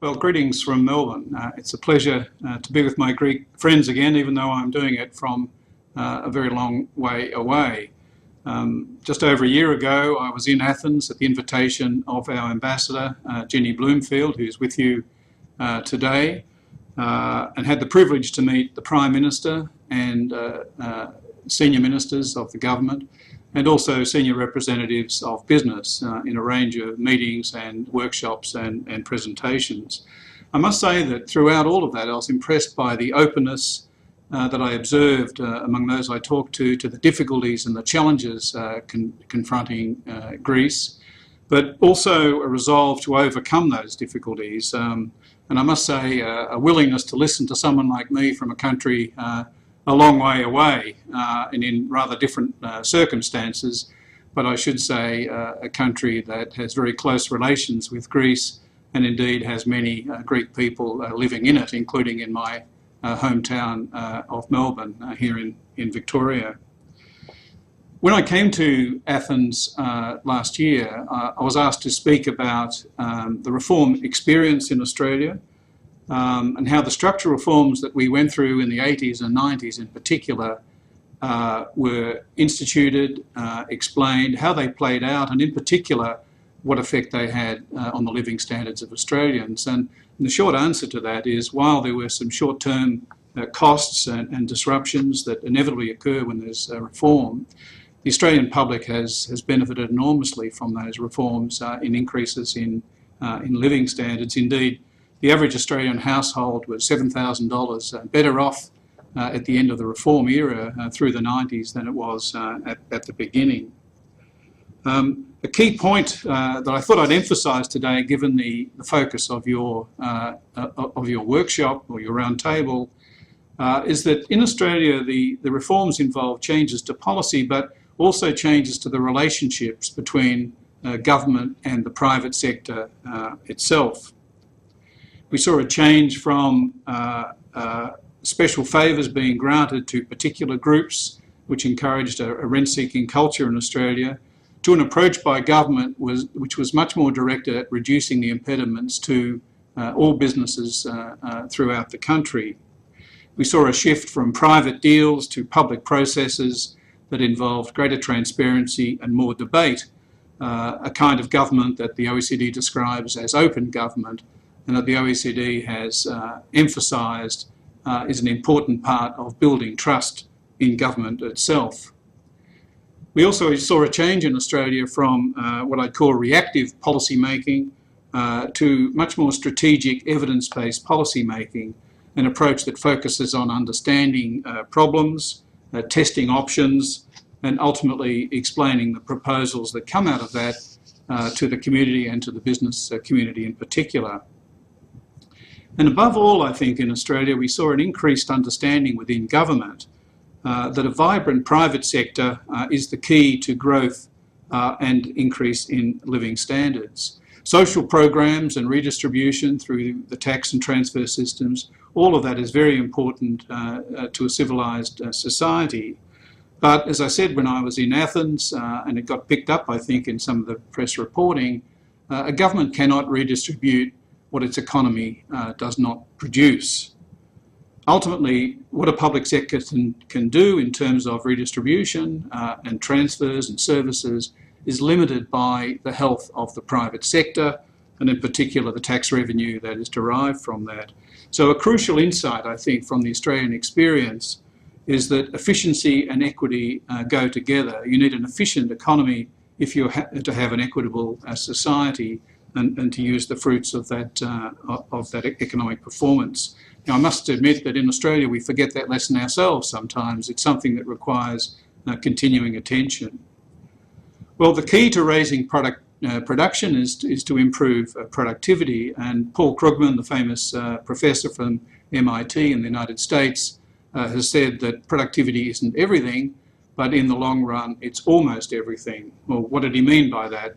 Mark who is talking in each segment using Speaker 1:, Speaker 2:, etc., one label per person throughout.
Speaker 1: Well, greetings from Melbourne. It's a pleasure to be with my Greek friends again, even though I'm doing it from a very long way away. Just over a year ago, I was in Athens at the invitation of our ambassador, Jenny Bloomfield, who's with you today, and had the privilege to meet the Prime Minister and senior ministers of the government, and also senior representatives of business in a range of meetings and workshops and presentations. I must say that throughout all of that, I was impressed by the openness that I observed among those I talked to the difficulties and the challenges confronting Greece, but also a resolve to overcome those difficulties. And I must say a willingness to listen to someone like me from a country a long way away and in rather different circumstances, but I should say a country that has very close relations with Greece and indeed has many Greek people living in it, including in my hometown of Melbourne here in Victoria. When I came to Athens last year, I was asked to speak about the reform experience in Australia, and how the structural reforms that we went through in the 80s and 90s in particular were instituted, explained, how they played out, and in particular what effect they had on the living standards of Australians. And the short answer to that is, while there were some short-term costs and disruptions that inevitably occur when there's reform, the Australian public has benefited enormously from those reforms in increases in living standards. Indeed, the average Australian household was $7,000 better off at the end of the reform era through the 90s than it was at the beginning. A key point that I thought I'd emphasise today, given the focus of your workshop or your roundtable, is that in Australia the reforms involve changes to policy, but also changes to the relationships between government and the private sector itself. We saw a change from special favours being granted to particular groups, which encouraged a rent-seeking culture in Australia, to an approach by government which was much more directed at reducing the impediments to all businesses throughout the country. We saw a shift from private deals to public processes that involved greater transparency and more debate, a kind of government that the OECD describes as open government, and that the OECD has emphasised is an important part of building trust in government itself. We also saw a change in Australia from what I'd call reactive policy making to much more strategic evidence-based policy making, an approach that focuses on understanding problems, testing options, and ultimately explaining the proposals that come out of that to the community and to the business community in particular. And above all, I think in Australia we saw an increased understanding within government that a vibrant private sector is the key to growth and increase in living standards. Social programs and redistribution through the tax and transfer systems, all of that is very important to a civilised society. But as I said when I was in Athens, and it got picked up I think in some of the press reporting, a government cannot redistribute what its economy does not produce. Ultimately, what a public sector can do in terms of redistribution and transfers and services is limited by the health of the private sector, and in particular the tax revenue that is derived from that. So a crucial insight, I think, from the Australian experience is that efficiency and equity go together. You need an efficient economy if you're to have an equitable society, and to use the fruits of that economic performance. Now, I must admit that in Australia we forget that lesson ourselves sometimes. It's something that requires continuing attention. Well, the key to raising production is to improve productivity, and Paul Krugman, the famous professor from MIT in the United States, has said that productivity isn't everything, but in the long run it's almost everything. Well, what did he mean by that?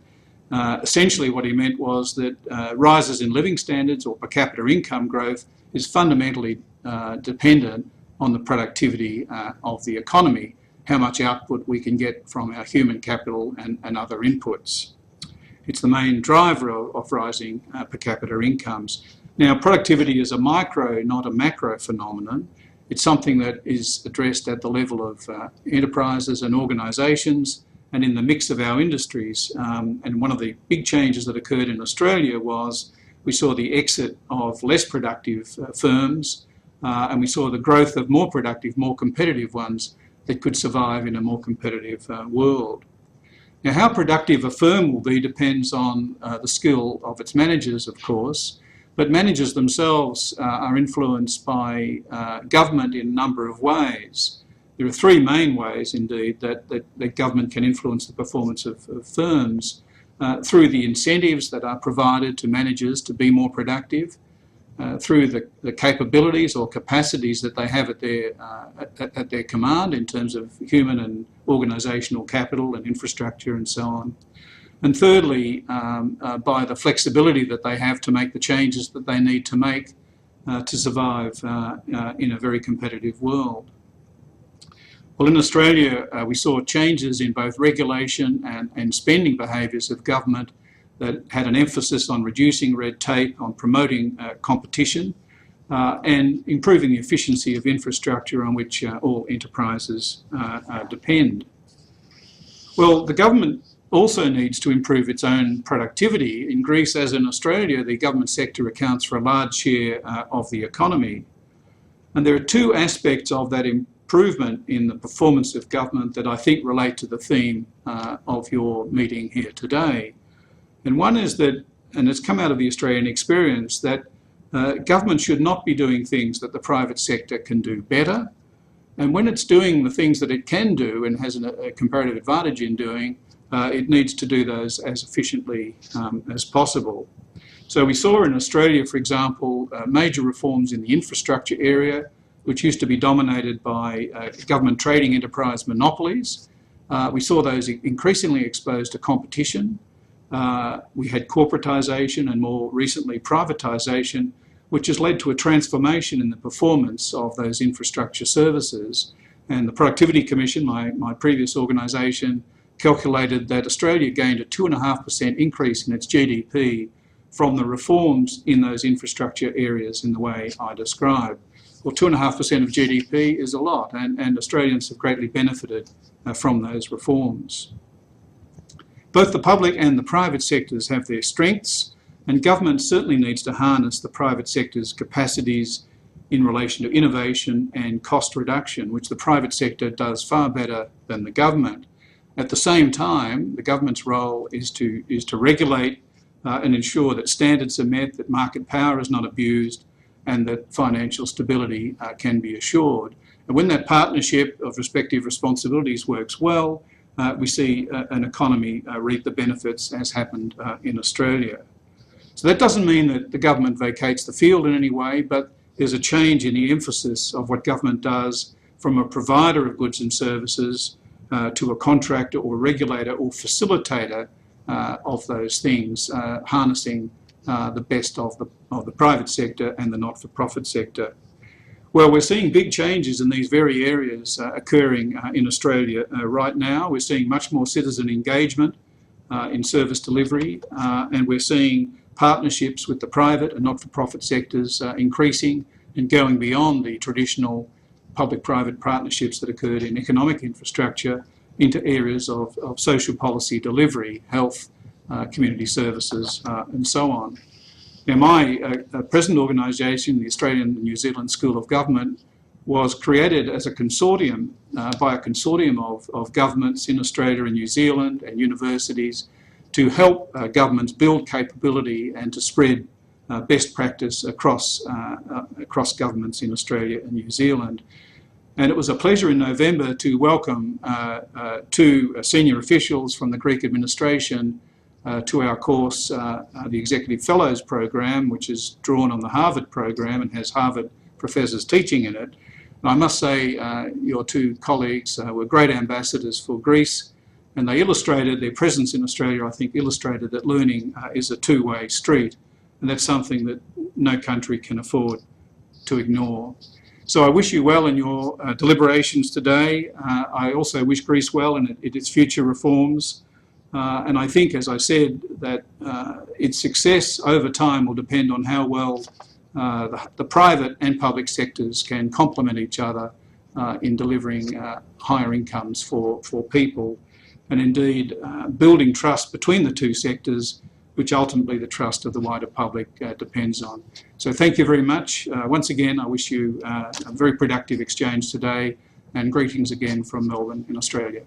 Speaker 1: Essentially what he meant was that rises in living standards or per capita income growth is fundamentally dependent on the productivity of the economy, how much output we can get from our human capital and other inputs. It's the main driver of rising per capita incomes. Now, productivity is a micro, not a macro phenomenon. It's something that is addressed at the level of enterprises and organisations and in the mix of our industries. And one of the big changes that occurred in Australia was we saw the exit of less productive firms and we saw the growth of more productive, more competitive ones that could survive in a more competitive world. Now, how productive a firm will be depends on the skill of its managers, of course, but managers themselves are influenced by government in a number of ways. There are three main ways, indeed, that government can influence the performance of firms through the incentives that are provided to managers to be more productive, through the capabilities or capacities that they have at their command in terms of human and organisational capital and infrastructure and so on. And thirdly, by the flexibility that they have to make the changes that they need to make to survive in a very competitive world. Well, in Australia, we saw changes in both regulation and spending behaviours of government that had an emphasis on reducing red tape, on promoting competition, and improving the efficiency of infrastructure on which all enterprises depend. Well, the government also needs to improve its own productivity. In Greece, as in Australia, the government sector accounts for a large share of the economy. And there are two aspects of that improvement in the performance of government that I think relate to the theme of your meeting here today. And one is that, and it's come out of the Australian experience, that government should not be doing things that the private sector can do better. And when it's doing the things that it can do and has a comparative advantage in doing, it needs to do those as efficiently as possible. So we saw in Australia, for example, major reforms in the infrastructure area, which used to be dominated by government trading enterprise monopolies. We saw those increasingly exposed to competition. We had corporatisation and more recently privatisation, which has led to a transformation in the performance of those infrastructure services. And the Productivity Commission, my previous organisation, calculated that Australia gained a 2.5% increase in its GDP from the reforms in those infrastructure areas in the way I described. Well, 2.5% of GDP is a lot, and Australians have greatly benefited from those reforms. Both the public and the private sectors have their strengths, and government certainly needs to harness the private sector's capacities in relation to innovation and cost reduction, which the private sector does far better than the government. At the same time, the government's role is to regulate and ensure that standards are met, that market power is not abused, and that financial stability can be assured. And when that partnership of respective responsibilities works well, we see an economy reap the benefits, as happened in Australia. So that doesn't mean that the government vacates the field in any way, but there's a change in the emphasis of what government does from a provider of goods and services to a contractor or regulator or facilitator of those things, harnessing the best of the private sector and the not-for-profit sector. Well, we're seeing big changes in these very areas occurring in Australia right now. We're seeing much more citizen engagement in service delivery, and we're seeing partnerships with the private and not-for-profit sectors increasing and going beyond the traditional public-private partnerships that occurred in economic infrastructure into areas of social policy delivery, health, community services, and so on. Now, my present organisation, the Australian and New Zealand School of Government, was created as a consortium, by a consortium of governments in Australia and New Zealand and universities to help governments build capability and to spread best practice across governments in Australia and New Zealand. And it was a pleasure in November to welcome two senior officials from the Greek administration to our course, the Executive Fellows Program, which is drawn on the Harvard program and has Harvard professors teaching in it. And I must say your two colleagues were great ambassadors for Greece, and they illustrated, their presence in Australia, I think, illustrated that learning is a two-way street, and that's something that no country can afford to ignore. So I wish you well in your deliberations today. I also wish Greece well in its future reforms. And I think, as I said, that its success over time will depend on how well the private and public sectors can complement each other in delivering higher incomes for people, and indeed building trust between the two sectors, which ultimately the trust of the wider public depends on. So thank you very much. Once again, I wish you a very productive exchange today, and greetings again from Melbourne in Australia.